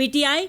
PTI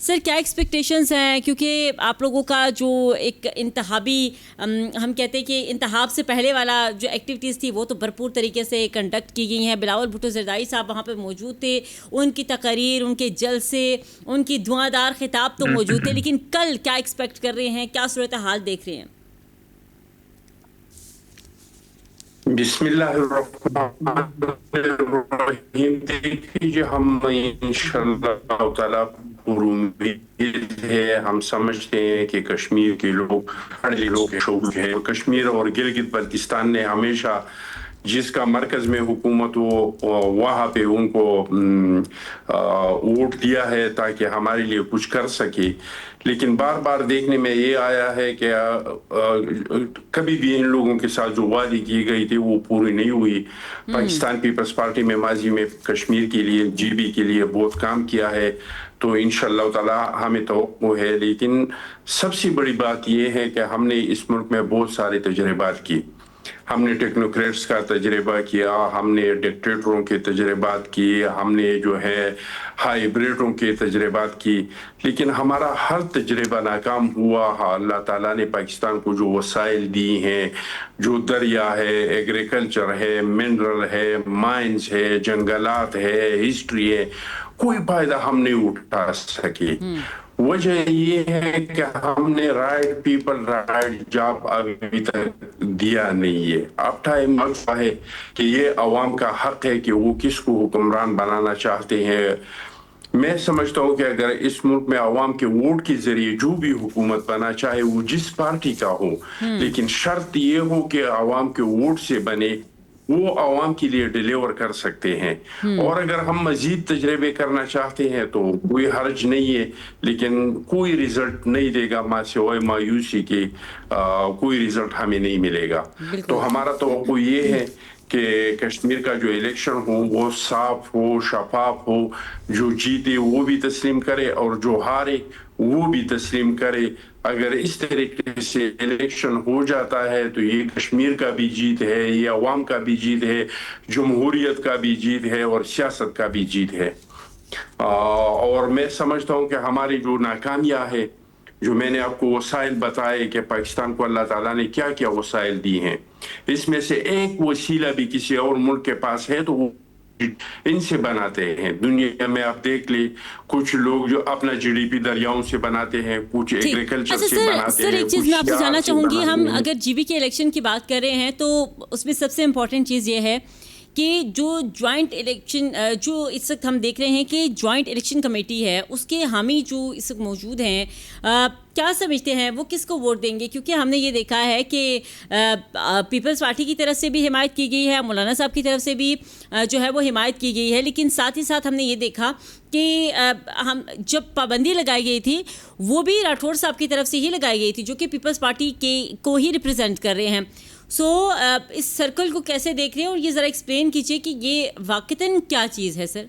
سر کیا expectations ہیں، کیونکہ آپ لوگوں کا جو ایک انتخابی ہم کہتے ہیں کہ انتخاب سے پہلے والا جو ایکٹیویٹیز تھی وہ تو بھرپور طریقے سے کنڈکٹ کی گئی ہیں. بلاول بھٹو زرداری صاحب وہاں پہ موجود تھے، ان کی تقاریر، ان کے جلسے، ان کی دعاں دار خطاب تو موجود تھے، لیکن کل کیا ایکسپیکٹ کر رہے ہیں، کیا صورتحال دیکھ رہے ہیں؟ بسم اللہ الرحمن الرحیم. دیکھیے ہم انشاءاللہ تعالیٰ پر امید ہے، ہم سمجھتے ہیں کہ کشمیر کے لوگ شوق ہے. کشمیر اور گلگت بلتستان نے ہمیشہ جس کا مرکز میں حکومت ہو وہاں پہ ان کو ووٹ دیا ہے تاکہ ہمارے لیے کچھ کر سکے. لیکن بار بار دیکھنے میں یہ آیا ہے کہ کبھی بھی ان لوگوں کے ساتھ جو وعدے کی گئی تھی وہ پوری نہیں ہوئی. پاکستان پیپلز پارٹی میں ماضی میں کشمیر کے لیے جی بی کے لیے بہت کام کیا ہے، تو انشاءاللہ تعالی ہمیں توقع ہے. لیکن سب سے بڑی بات یہ ہے کہ ہم نے اس ملک میں بہت سارے تجربات کی. ہم نے ٹیکنوکریٹس کا تجربہ کیا، ہم نے ڈکٹیٹروں کے تجربات کی، ہم نے جو ہے ہائیبریڈوں کے تجربات کی، لیکن ہمارا ہر تجربہ ناکام ہوا. اللہ تعالیٰ نے پاکستان کو جو وسائل دی ہیں، جو دریا ہے، ایگریکلچر ہے، منرل ہے، مائنز ہے، جنگلات ہے، ہسٹری ہے، کوئی فائدہ ہم نہیں اٹھا سکے. وجہ یہ ہے کہ ہم نے رائٹ پیپل رائٹ جاب ابھی تک دیا نہیں ہے. اب ٹائم آتا ہے کہ یہ عوام کا حق ہے کہ وہ کس کو حکمران بنانا چاہتے ہیں. میں سمجھتا ہوں کہ اگر اس ملک میں عوام کے ووٹ کے ذریعے جو بھی حکومت بنا، چاہے وہ جس پارٹی کا ہو، لیکن شرط یہ ہو کہ عوام کے ووٹ سے بنے، وہ عوام کے لیے ڈیلیور کر سکتے ہیں. اور اگر ہم مزید تجربے کرنا چاہتے ہیں تو کوئی حرج نہیں ہے، لیکن کوئی رزلٹ نہیں دے گا سوائے مایوسی کے، کوئی رزلٹ ہمیں نہیں ملے گا. تو ہمارا توقع یہ ہے کہ کشمیر کا جو الیکشن ہو وہ صاف ہو، شفاف ہو، جو جیتے وہ بھی تسلیم کرے اور جو ہارے وہ بھی تسلیم کرے. اگر اس طریقے سے الیکشن ہو جاتا ہے تو یہ کشمیر کا بھی جیت ہے، یہ عوام کا بھی جیت ہے، جمہوریت کا بھی جیت ہے اور سیاست کا بھی جیت ہے. اور میں سمجھتا ہوں کہ ہماری جو ناکامیاں ہے، جو میں نے آپ کو وسائل بتائے کہ پاکستان کو اللہ تعالیٰ نے کیا کیا وسائل دی ہیں، اس میں سے ایک وسیلہ بھی کسی اور ملک کے پاس ہے تو وہ ان سے بناتے ہیں. دنیا میں آپ دیکھ لیں، کچھ لوگ جو اپنا جی ڈی پی دریاؤں سے بناتے ہیں، کچھ ایگریکلچر سے بناتے ہیں. سر ایک چیز میں آپ سے جاننا چاہوں گی، ہم اگر جی بی کے الیکشن کی بات کر رہے ہیں تو اس میں سب سے امپورٹنٹ چیز یہ ہے کہ جو جوائنٹ الیکشن جو اس وقت ہم دیکھ رہے ہیں کہ جوائنٹ الیکشن کمیٹی ہے، اس کے حامی جو اس وقت موجود ہیں، کیا سمجھتے ہیں وہ کس کو ووٹ دیں گے؟ کیونکہ ہم نے یہ دیکھا ہے کہ پیپلز پارٹی کی طرف سے بھی حمایت کی گئی ہے، مولانا صاحب کی طرف سے بھی جو ہے وہ حمایت کی گئی ہے، لیکن ساتھ ہی ساتھ ہم نے یہ دیکھا کہ ہم جب پابندی لگائی گئی تھی وہ بھی راٹھور صاحب کی طرف سے ہی لگائی گئی تھی، جو کہ پیپلز پارٹی کو ہی ریپرزینٹ کر رہے ہیں. اس سرکل کو کیسے دیکھ رہے ہیں، اور یہ ذرا ایکسپلین کیجئے کہ یہ واقعتاً کیا چیز ہے سر؟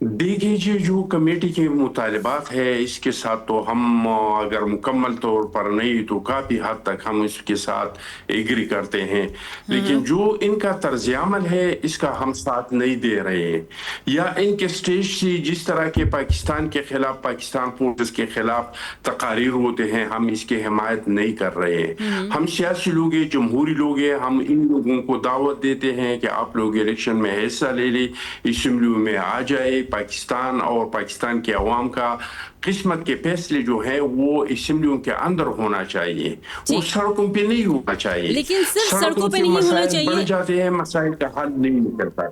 دیکھیے جو کمیٹی کے مطالبات ہے اس کے ساتھ تو ہم اگر مکمل طور پر نہیں تو کافی حد تک ہم اس کے ساتھ ایگری کرتے ہیں، لیکن جو ان کا طرز عمل ہے اس کا ہم ساتھ نہیں دے رہے ہیں. یا ان کے سٹیج سے جس طرح کے پاکستان کے خلاف، پاکستان فورسز کے خلاف تقاریر ہوتے ہیں، ہم اس کی حمایت نہیں کر رہے ہیں. ہم سیاسی لوگ ہیں، جمہوری لوگ ہیں، ہم ان لوگوں کو دعوت دیتے ہیں کہ آپ لوگ الیکشن میں حصہ لے لیں، اسمبلی میں آ جائے. پاکستان اور پاکستان کے عوام کا قسمت کے فیصلے جو ہے وہ اسمبلیوں کے اندر ہونا چاہیے، وہ سڑکوں پہ نہیں ہونا چاہیے. لیکن صرف سڑکوں پہ نہیں ہونا چاہیے، بڑھ جاتے ہیں، مسائل کا حل نہیں نکلتا.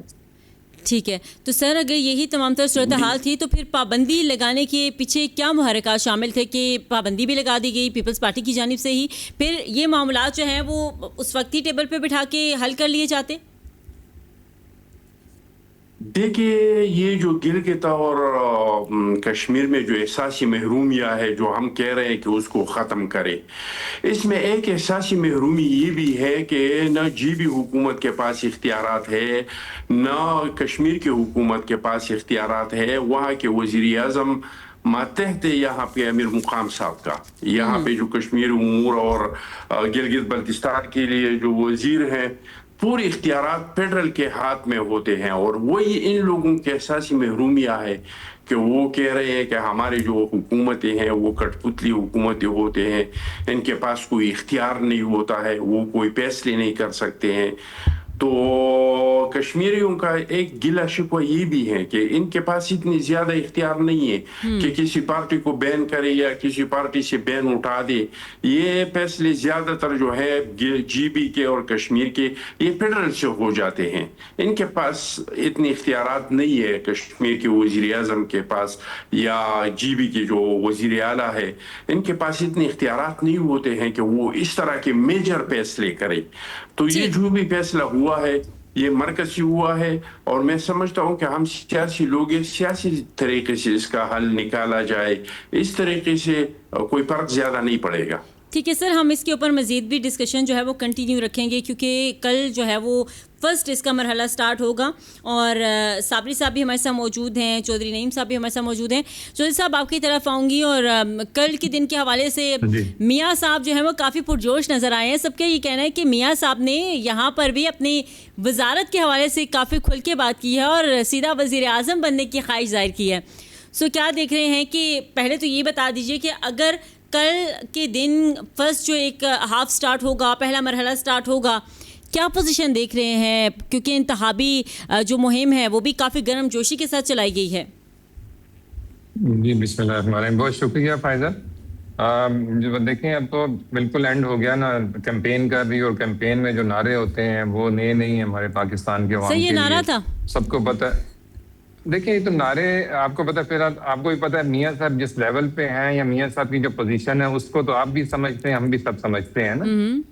ٹھیک ہے، تو سر اگر یہی تمام تر صورتحال تھی تو پھر پابندی لگانے کے پیچھے کیا محرکات شامل تھے کہ پابندی بھی لگا دی گئی پیپلز پارٹی کی جانب سے ہی، پھر یہ معاملات جو ہیں وہ اس وقت ہی ٹیبل پہ بٹھا کے حل کر لیے جاتے؟ دیکھیے یہ جو گلگت اور کشمیر میں جو احساسی محرومیہ ہے، جو ہم کہہ رہے ہیں کہ اس کو ختم کرے، اس میں ایک احساسی محرومی یہ بھی ہے کہ نہ جی بی حکومت کے پاس اختیارات ہے، نہ کشمیر کی حکومت کے پاس اختیارات ہے. وہاں کے وزیر اعظم ماتحت یہاں پہ امیر مقام صاحب کا، یہاں پہ جو کشمیر امور اور گلگت بلتستان کے لیے جو وزیر ہیں پورے اختیارات فیڈرل کے ہاتھ میں ہوتے ہیں، اور وہی ان لوگوں کی احساسی محرومیہ ہے کہ وہ کہہ رہے ہیں کہ ہماری جو حکومتیں ہیں وہ کٹ پتلی حکومتیں ہوتے ہیں، ان کے پاس کوئی اختیار نہیں ہوتا ہے، وہ کوئی فیصلے نہیں کر سکتے ہیں۔ تو کشمیریوں کا ایک گلہ شکوہ یہ بھی ہے کہ ان کے پاس اتنی زیادہ اختیار نہیں ہے کہ کسی پارٹی کو بین کرے یا کسی پارٹی سے بین اٹھا دے۔ یہ فیصلے زیادہ تر جو ہے جی بی کے اور کشمیر کے یہ فیڈرل سے ہو جاتے ہیں، ان کے پاس اتنے اختیارات نہیں ہے۔ کشمیر کے وزیر اعظم کے پاس یا جی بی کے جو وزیر اعلیٰ ہے، ان کے پاس اتنے اختیارات نہیں ہوتے ہیں کہ وہ اس طرح کے میجر فیصلے کریں۔ تو یہ جو بھی فیصلہ ہوا ہے یہ مرکزی ہوا ہے، اور میں سمجھتا ہوں کہ ہم سیاسی لوگ سیاسی طریقے سے اس کا حل نکالا جائے، اس طریقے سے کوئی فرق زیادہ نہیں پڑے گا۔ ٹھیک ہے سر، ہم اس کے اوپر مزید بھی ڈسکشن جو ہے وہ کنٹینیو رکھیں گے، کیونکہ کل جو ہے وہ فرسٹ اس کا مرحلہ سٹارٹ ہوگا، اور صابری صاحب بھی ہمارے ساتھ موجود ہیں، چودھری نعیم صاحب بھی ہمارے ساتھ موجود ہیں۔ چودھری صاحب آپ کی طرف آؤں گی، اور کل کے دن کے حوالے سے میاں صاحب جو ہیں وہ کافی پرجوش نظر آئے ہیں۔ سب کا یہ کہنا ہے کہ میاں صاحب نے یہاں پر بھی اپنی وزارت کے حوالے سے کافی کھل کے بات کی ہے اور سیدھا وزیر اعظم بننے کی خواہش ظاہر کی ہے۔ کیا دیکھ رہے ہیں کہ پہلے تو یہ بتا دیجئے کہ اگر کل کے دن فرسٹ جو ایک ہاف سٹارٹ ہوگا، پہلا مرحلہ سٹارٹ ہوگا، کیا پوزیشن دیکھ رہے ہیں؟ کیونکہ انتخابی جو مہم ہے وہ بھی کافی گرم جوشی کے ساتھ چلائی گئی ہے۔ جی بسم اللہ الرحمن الرحیم، بہت شکریہ فائزہ۔ جو دیکھیں اب تو بالکل اینڈ ہو گیا نا کیمپین کا بھی، اور کیمپین میں جو نعرے ہوتے ہیں وہ نئے نہیں ہیں ہمارے پاکستان کے عوام کے لیے۔ یہ نعرہ تھا سب کو پتہ ہے، دیکھیں یہ تو نعرے آپ کو پتہ، پھر آپ کو بھی پتہ ہے میاں صاحب جس لیول پہ ہیں، یا میاں صاحب کی جو پوزیشن ہے اس کو تو آپ بھی سمجھتے ہیں، ہم بھی سب سمجھتے ہیں نا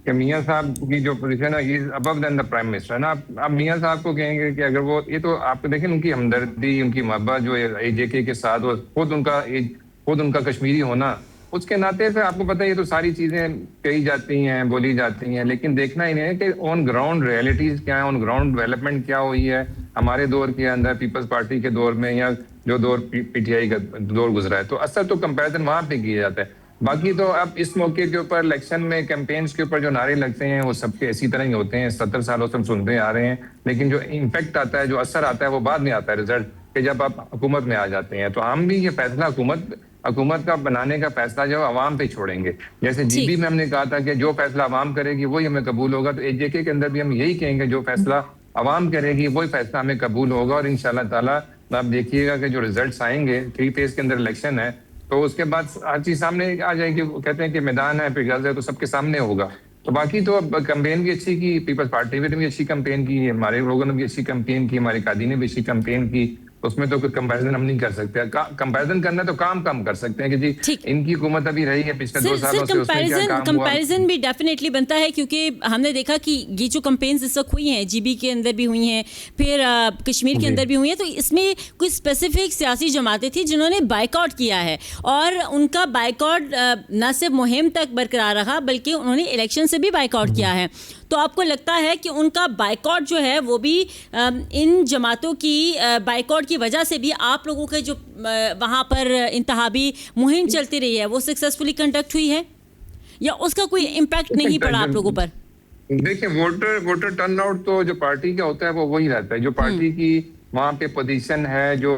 کہ میاں صاحب کی جو پوزیشن ہے یہ ابو دین دا پرائم منسٹر ہے نا۔ آپ میاں صاحب کو کہیں گے کہ اگر وہ یہ تو آپ کو دیکھیں ان کی ہمدردی، ان کی محبت جو اے جے کے ساتھ، خود ان کا کشمیری ہونا، اس کے ناطے سے آپ کو پتہ ہے یہ تو ساری چیزیں کہی جاتی ہیں، بولی جاتی ہیں، لیکن دیکھنا ہی نہیں ہے کہ آن گراؤنڈ ریئلٹیز کیا ہیں، آن گراؤنڈ ڈیولپمنٹ کیا ہوئی ہے ہمارے دور کے اندر، پیپلز پارٹی کے دور میں، یا جو دور پی ٹی آئی کا دور گزرا ہے۔ تو اصل تو کمپیریزن وہاں پہ کیا جاتا ہے۔ باقی تو اب اس موقع کے اوپر الیکشن میں کیمپینز کے اوپر جو نعرے لگتے ہیں وہ سب کے اسی طرح ہی ہوتے ہیں، 70 سالوں سے ہم سنتے آ رہے ہیں، لیکن جو امپیکٹ آتا ہے، جو اثر آتا ہے وہ بعد میں آتا ہے رزلٹ، کہ جب آپ حکومت میں آ جاتے ہیں۔ تو ہم بھی یہ فیصلہ حکومت کا بنانے کا فیصلہ جو عوام پہ چھوڑیں گے۔ جیسے جی بی میں ہم نے کہا تھا کہ جو فیصلہ عوام کرے گی وہی ہمیں قبول ہوگا، تو اے جے کے اندر بھی ہم یہی کہیں گے جو فیصلہ عوام کرے گی وہی فیصلہ ہمیں قبول ہوگا، اور انشاءاللہ تعالیٰ آپ دیکھیے گا کہ جو ریزلٹس آئیں گے، 3 فیز کے اندر الیکشن ہے، تو اس کے بعد ہر چیز سامنے آ جائے گی۔ کہتے ہیں کہ میدان ہے پھر غز ہے، تو سب کے سامنے ہوگا۔ تو باقی تو اب کمپین بھی اچھی کی، پیپلز پارٹی نے بھی اچھی کمپین کی، ہمارے لوگوں نے بھی اچھی کمپین کی، ہماری قائدین نے بھی اچھی کمپین کی، اس میں تو کوئی کمپیریزن ہم نہیں کر سکتے۔ کمپیریزن کرنا تو کام کر سکتے ہیں کہ جی ان کی حکومت ابھی رہی ہے پچھلے 2 سالوں سے، اس میں کیا کام ہوا۔ کمپیریزن بھی ڈیفینیٹلی بنتا ہے، کیونکہ ہم نے دیکھا کہ یہ جو کمپینز اس وقت ہوئی ہیں، جی بی کے اندر بھی ہوئی ہیں، پھر کشمیر کے اندر بھی ہوئی ہیں، تو اس میں کوئی اسپیسیفک سیاسی جماعتیں تھیں جنہوں نے بائیک آؤٹ کیا ہے، اور ان کا بائیک آؤٹ نہ صرف مہم تک برقرار رہا بلکہ انہوں نے الیکشن سے بھی بائیک آؤٹ کیا ہے۔ تو آپ کو لگتا ہے کہ ان کا بائیک آؤٹ جو ہے وہ بھی ان جماعتوں کی بائیک آؤٹ کی وجہ سے بھی آپ لوگوں کے جو وہاں پر انتخابی مہم چلتی رہی ہے وہ سکسیسفلی کنڈکٹ ہوئی ہے، یا اس کا کوئی امپیکٹ نہیں پڑا آپ لوگوں پر؟ دیکھیں ووٹر ٹرن آؤٹ تو جو پارٹی کا ہوتا ہے وہ وہی رہتا ہے، جو پارٹی کی وہاں پہ پوزیشن ہے، جو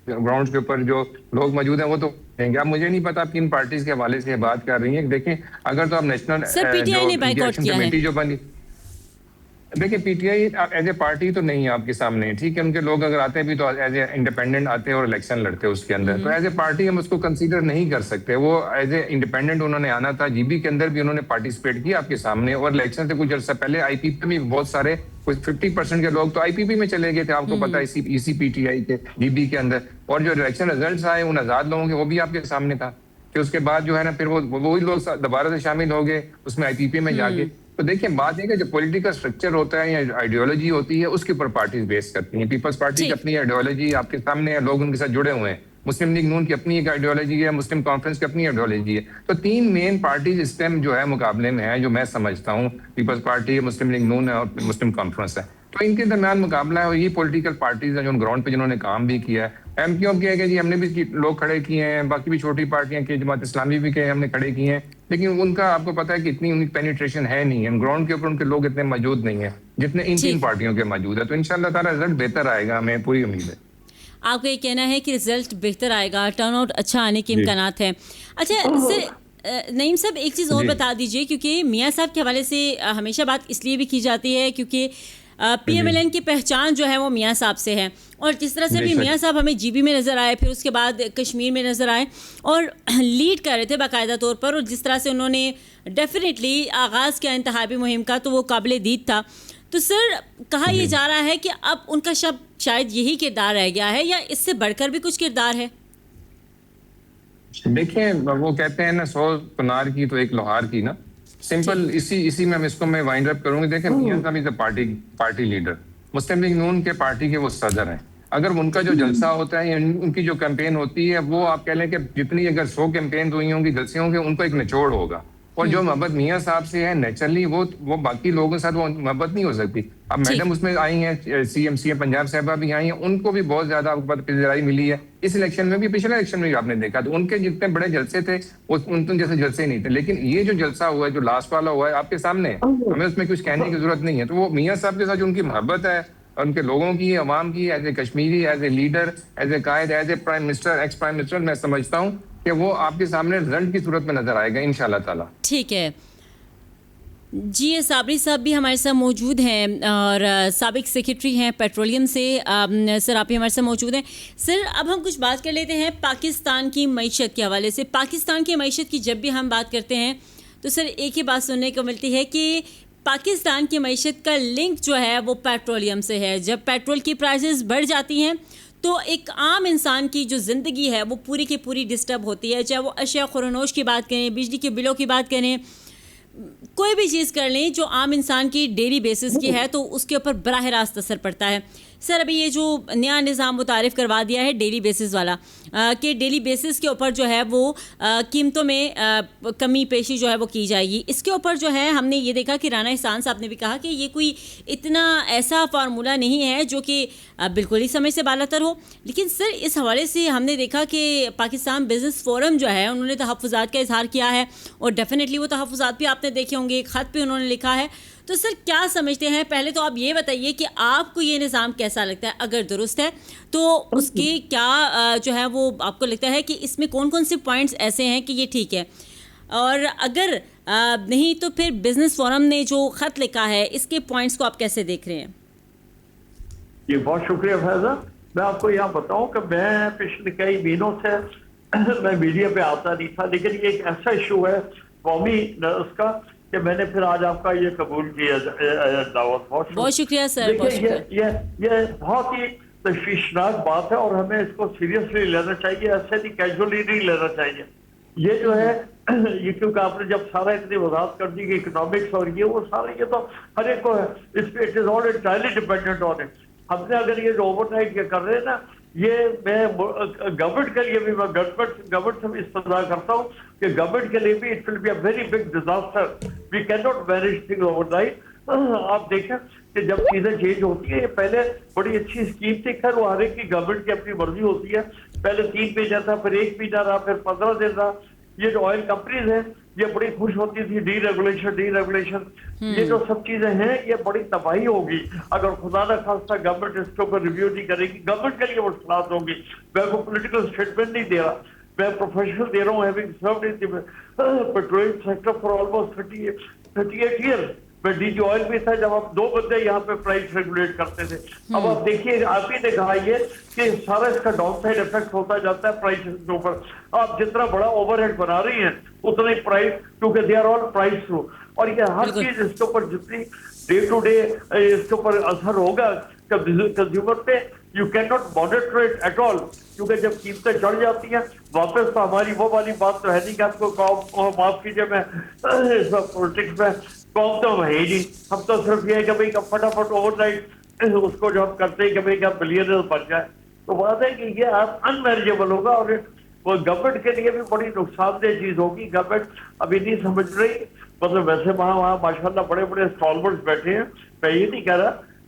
گراؤنڈ کے اوپر جو لوگ موجود ہیں وہ تو کہیں گے۔ اب مجھے نہیں پتا آپ کن پارٹیز کے حوالے سے بات کر رہی ہیں۔ دیکھیں اگر تو آپ نیشنل پی ٹی آئی نے بائیک آؤٹ کیا ہے، جو بنی، دیکھیں P T I as a party تو نہیں ہے آپ کے سامنے، ٹھیک ہے، ان کے لوگ اگر آتے بھی تو ایز اے انڈیپینڈنٹ آتے اور الیکشن لڑتے اس کے اندر، تو ایز اے پارٹی ہم اس کو کنسیڈر نہیں کر سکتے۔ وہ ایز اے انڈیپینڈنٹ انہوں نے آنا تھا، جی بی کے اندر بھی انہوں نے پارٹیسپیٹ کیا آپ کے سامنے، اور الیکشن سے کچھ عرصہ پہلے آئی پی پی میں بہت سارے 50% کے لوگ تو آئی پی پی میں چلے گئے تھے، آپ کو پتا ہے اسی پی ٹی آئی کے جی بی کے اندر، اور جو الیکشن ریزلٹس آئے ان آزاد لوگوں کے وہ بھی آپ کے سامنے تھا، کہ اس کے بعد جو ہے نا پھر وہی لوگ دوبارہ سے شامل ہو گئے اس میں آئی پی پی میں جا کے۔ تو دیکھیں بات یہ کہ جو پولیٹیکل سٹرکچر ہوتا ہے یا آئیڈیالوجی ہوتی ہے اس کے اوپر پارٹیز بیس کرتی ہیں۔ پیپلز پارٹی کی اپنی آئیڈیالوجی آپ کے سامنے ہے، لوگ ان کے ساتھ جڑے ہوئے ہیں۔ مسلم لیگ نون کی اپنی ایک آئیڈیالوجی ہے، مسلم کانفرنس کی اپنی آئیڈیالوجی ہے۔ تو 3 مین پارٹیز اس ٹائم جو ہے مقابلے میں ہے، جو میں سمجھتا ہوں، پیپلز پارٹی، مسلم لیگ نون ہے اور مسلم کانفرنس ہے۔ تو ان کے درمیان مقابلہ ہے, اور یہ پولیٹیکل پارٹیز ہیں جو گراؤنڈ پہ جنہوں نے کام بھی کیا ہے. ایم کیو کیا ہے کہ جی ہم نے بھی لوگ کھڑے کیے ہیں, باقی بھی چھوٹی پارٹیاں کی جماعت اسلامی بھی کہ ہم نے کھڑے کیے ہیں, لیکن ان کا آپ کو پتا ہے کہ اتنی ان کی پینیٹریشن ہے نہیں ہے, گراؤنڈ کے اوپر ان کے لوگ اتنے موجود نہیں ہیں جتنے ان تین پارٹیوں کے موجود ہے. تو انشاءاللہ تعالیٰ رزلٹ بہتر آئے گا, ہمیں پوری امید ہے. آپ کا یہ کہنا ہے کہ رزلٹ بہتر آئے گا, ٹرن آؤٹ اچھا آنے کے امکانات ہیں. اچھا سر نعیم صاحب ایک چیز اور بتا دیجئے, کیونکہ میاں صاحب کے حوالے سے ہمیشہ بات اس لیے بھی کی جاتی ہے کیونکہ پی ایم ایل این کی پہچان جو ہے وہ میاں صاحب سے ہے, اور جس طرح سے بھی میاں صاحب ہمیں جی بی میں نظر آئے, پھر اس کے بعد کشمیر میں نظر آئے اور لیڈ کر رہے تھے باقاعدہ طور پر, اور جس طرح سے انہوں نے ڈیفینیٹلی آغاز کیا انتخابی مہم کا تو وہ قابل دید تھا. تو سر کہا یہ جا رہا ہے کہ اب ان کا شاید یہی کردار رہ گیا ہے, یا اس سے بڑھ کر بھی کچھ کردار ہے؟ دیکھیں وہ کہتے ہیں نا 100 کنار کی تو ایک لوہار کی نا, سمپل اسی میں ہم اس کو میں وائنڈ اپ کروں گی. دیکھیں میاں صاحب is a party leader, Muslim League نون کے پارٹی کے وہ صدر ہیں. اگر ان کا جو جلسہ ہوتا ہے, ان کی جو کیمپین ہوتی ہے, وہ آپ کہہ لیں کہ جتنی اگر 100 کیمپین ہوئی ہوں گی, جلسے ہوں گے, ان کو ایک نچوڑ ہوگا. اور جو محبت میاں صاحب سے ہے نیچرلی وہ باقی لوگوں کے ساتھ وہ محبت نہیں ہو سکتی. اب میڈم اس میں آئی ہیں, سی ایم پنجاب صاحبہ بھی آئی ہیں, ان کو بھی بہت زیادہ پذیرائی ملی ہے اس الیکشن میں بھی, پچھلے الیکشن میں بھی آپ نے دیکھا. تو ان کے جتنے بڑے جلسے تھے ان جیسے جلسے نہیں تھے, لیکن یہ جو جلسہ ہوا ہے, جو لاسٹ والا ہوا ہے, آپ کے سامنے, ہمیں اس میں کچھ کہنے کی ضرورت نہیں ہے. تو وہ میاں صاحب کے ساتھ جو ان کی محبت ہے, ان کے لوگوں کی, عوام کی, as a Kashmiri, as a leader, as a قائد, as a prime minister, ex prime minister, میں سمجھتا ہوں کہ وہ آپ کے سامنے رزلٹ کی صورت میں نظر آئے گا انشاءاللہ تعالی. ٹھیک ہے جی. صابری صاحب بھی ہمارے ساتھ موجود ہیں اور سابق سیکرٹری ہیں پیٹرولیم سے. سر آپ بھی ہمارے ساتھ موجود ہیں. سر اب ہم کچھ بات کر لیتے ہیں پاکستان کی معیشت کے حوالے سے. پاکستان کی معیشت کی جب بھی ہم بات کرتے ہیں تو سر ایک ہی بات سننے کو ملتی ہے کہ پاکستان کی معیشت کا لنک جو ہے وہ پیٹرولیم سے ہے. جب پیٹرول کی پرائسز بڑھ جاتی ہیں تو ایک عام انسان کی جو زندگی ہے وہ پوری کی پوری ڈسٹرب ہوتی ہے, چاہے وہ اشیاء خورنوش کی بات کریں, بجلی کے بلوں کی بات کریں, کوئی بھی چیز کر لیں جو عام انسان کی ڈیلی بیسس کی ہے تو اس کے اوپر براہ راست اثر پڑتا ہے. سر ابھی یہ جو نیا نظام متعارف کروا دیا ہے ڈیلی بیسس والا, کہ ڈیلی بیسس کے اوپر جو ہے وہ قیمتوں میں کمی پیشی جو ہے وہ کی جائے گی, اس کے اوپر جو ہے ہم نے یہ دیکھا کہ رانا احسان صاحب نے بھی کہا کہ یہ کوئی اتنا ایسا فارمولہ نہیں ہے جو کہ بالکل ہی سمجھ سے بالاتر ہو. لیکن سر اس حوالے سے ہم نے دیکھا کہ پاکستان بزنس فورم جو ہے انہوں نے تحفظات کا اظہار کیا ہے, اور ڈیفینیٹلی وہ تحفظات بھی آپ نے دیکھے ہوں گے, ایک خط پہ انہوں نے لکھا ہے. تو سر کیا سمجھتے ہیں, پہلے تو آپ یہ بتائیے کہ آپ کو یہ نظام کیسا لگتا ہے, اگر درست ہے تو اس کی کیا جو ہے وہ آپ کو لگتا ہے کہ اس میں کون کون سے پوائنٹس ایسے ہیں کہ یہ ٹھیک ہے, اور اگر نہیں تو پھر بزنس فورم نے جو خط لکھا ہے اس کے پوائنٹس کو آپ کیسے دیکھ رہے ہیں؟ جی بہت شکریہ فیضا. میں آپ کو یہاں بتاؤں کہ میں پچھلے کئی مہینوں سے میں میڈیا پہ آتا نہیں تھا, لیکن یہ ایک ایسا ایشو ہے قومی اس کا کہ میں نے پھر آج آپ کا یہ قبول کیا دعوت. بہت شکریہ سر. یہ بہت ہی تشویشناک بات ہے اور ہمیں اس کو سیریسلی لینا چاہیے, ایسے نہیں کیجولی نہیں لینا چاہیے. یہ جو ہے یہ کیونکہ آپ نے جب سارا اتنی وضاحت کر دی کہ اکنامکس اور یہ وہ سارا, یہ تو ہر ایک کو ہے, اس پہ it is all entirely dependent on it. ہم نے اگر یہ جو اوور نائٹ یہ کر رہے ہیں نا, یہ میں گورنمنٹ کے لیے بھی میں گورنمنٹ سے بھی استدعا کرتا ہوں کہ گورنمنٹ کے لیے بھی it will be a very big disaster. We can not manage thing overnight. آپ دیکھیں کہ جب چیزیں چینج ہوتی ہیں, یہ پہلے بڑی اچھی اسکیم تھی, خیر وہ ہر ایک کی گورنمنٹ کی اپنی مرضی ہوتی ہے. پہلے 3 مہینہ تھا, پھر 1 مہینہ رہا, پھر 15 دن رہا. یہ جو آئل کمپنیز ہیں یہ بڑی خوش ہوتی تھی, ڈی ریگولیشن. یہ جو سب چیزیں ہیں یہ بڑی تباہی ہوگی اگر خدا نہ خواستہ گورنمنٹ اس کے اوپر ریویو نہیں کرے گی. گورنمنٹ کے لیے مشکلات ہوگی. میں کو پولیٹیکل اسٹیٹمنٹ نہیں دے رہا, میں پروفیشنل دے رہا ہوں, having served in the petroleum sector for almost 38 years. میں ڈی جی آئل بھی تھا جب آپ 2 بندے یہاں پہ پرائس ریگولیٹ کرتے تھے. اب آپ دیکھیے, آپ ہی نے کہا یہ کہ سارا اس کا ڈاؤن سائڈ افیکٹ ہوتا جاتا ہے پرائس کے اوپر. آپ جتنا بڑا اوور ہیڈ بنا رہی ہیں اتنا ہی پرائس, کیونکہ they are all price through. اور یہ ہر چیز اس کے اوپر جتنی ڈے ٹو ڈے اس کے اوپر اثر ہوگا کنزیومر پہ, you can not monitor it at all. کیونکہ جب قیمتیں چڑھ جاتی ہیں واپس تو ہماری وہ والی بات تو ہے نہیں کہ آپ کو معاف کیجیے, میں اس میں پولیٹکس میں قوم تو ہے ہی نہیں. ہم تو صرف یہ ہے کہ بھائی فٹافٹ اوور نائٹ اس کو جو ہم کرتے ہیں کہ بھائی آپ بلینئر بن جائے. تو بات ہے کہ یہ آپ انمینیجیبل ہوگا اور وہ گورنمنٹ کے لیے بھی بڑی نقصان دہ چیز ہوگی. گورنمنٹ ابھی نہیں سمجھ رہی, مطلب ویسے وہاں ماشاء اللہ بڑے بڑے اسٹالمنٹس بیٹھے ہیں. میں یہ نہیں کہہ رہا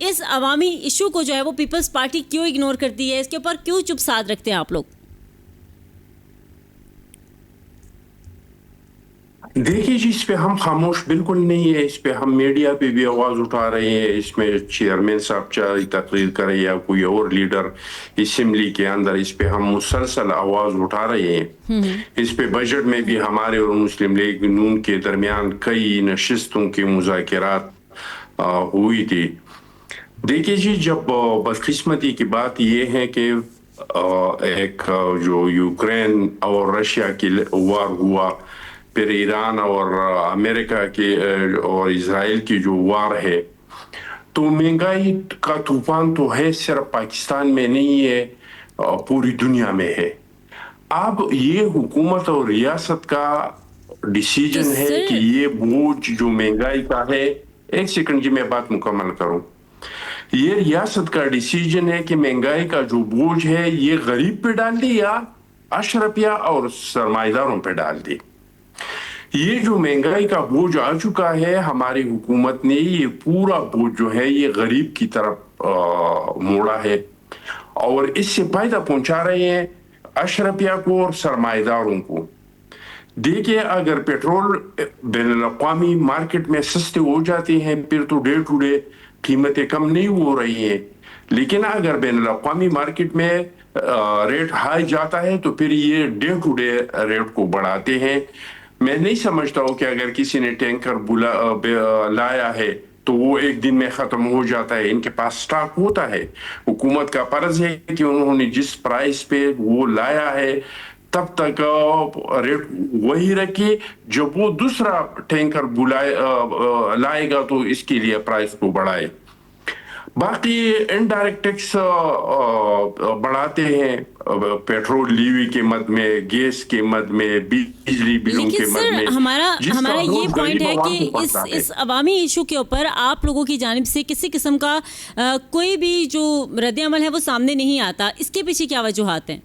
اس عوامی ایشو کو جو ہے وہ پیپلز پارٹی کیوں اگنور کرتی ہے, اس کے اوپر کیوں چپ سادھ رکھتے ہیں آپ لوگ؟ دیکھیے جی, اس پہ ہم خاموش بالکل نہیں ہے, اس پہ ہم میڈیا پہ بھی آواز اٹھا رہے ہیں, اس میں چیئرمین صاحب چاہے تقریر کرے یا کوئی اور لیڈر اسمبلی کے اندر, اس پہ ہم مسلسل آواز اٹھا رہے ہیں. اس پہ بجٹ میں بھی ہمارے اور مسلم لیگ نون کے درمیان کئی نشستوں کے مذاکرات ہوئی تھی. دیکھیے جی, جب بدقسمتی کی بات یہ ہے کہ ایک جو یوکرین اور رشیا کی وار ہوا, پھر ایران اور امریکہ کے اور اسرائیل کی جو وار ہے, تو مہنگائی کا طوفان تو ہے صرف پاکستان میں نہیں ہے, پوری دنیا میں ہے. اب یہ حکومت اور ریاست کا ڈیسیجن ہے کہ یہ بوجھ جو مہنگائی کا ہے, ایک سیکنڈ جی میں بات مکمل کروں, یہ ریاست کا ڈیسیجن ہے کہ مہنگائی کا جو بوجھ ہے یہ غریب پہ ڈال دی یا اشرفیہ اور سرمایہ داروں پہ ڈال دی. یہ جو مہنگائی کا بوجھ آ چکا ہے, ہماری حکومت نے یہ پورا بوجھ جو ہے یہ غریب کی طرف موڑا ہے, اور اس سے فائدہ پہنچا رہے ہیں اشرفیہ کو اور سرمایہ داروں کو. دیکھیں, اگر پیٹرول بین الاقوامی مارکیٹ میں سستے ہو جاتے ہیں پھر تو ڈے ٹو ڈے قیمتیں کم نہیں ہو رہی ہیں, لیکن اگر بین الاقوامی مارکیٹ میں ریٹ ہائی جاتا ہے تو پھر یہ ڈے ٹو ڈے ریٹ کو بڑھاتے ہیں. میں نہیں سمجھتا ہوں کہ اگر کسی نے ٹینکر لایا ہے تو وہ ایک دن میں ختم ہو جاتا ہے, ان کے پاس سٹاک ہوتا ہے. حکومت کا فرض ہے کہ انہوں نے جس پرائس پہ وہ لایا ہے تب تک ریٹ وہی رکھے, جب وہ دوسرا ٹینکر لائے گا تو اس کے لیے پرائس کو بڑھائے. باقی انڈائریکٹ ٹیکس بڑھاتے ہیں, پیٹرول لیوی کے مد میں, گیس کے مد میں, بجلی بلوں کے مد میں. ہمارا یہ پوائنٹ ہے کہ اس عوامی ایشو کے اوپر آپ لوگوں کی جانب سے کسی قسم کا کوئی بھی جو رد عمل ہے وہ سامنے نہیں آتا, اس کے پیچھے کیا وجوہات ہیں؟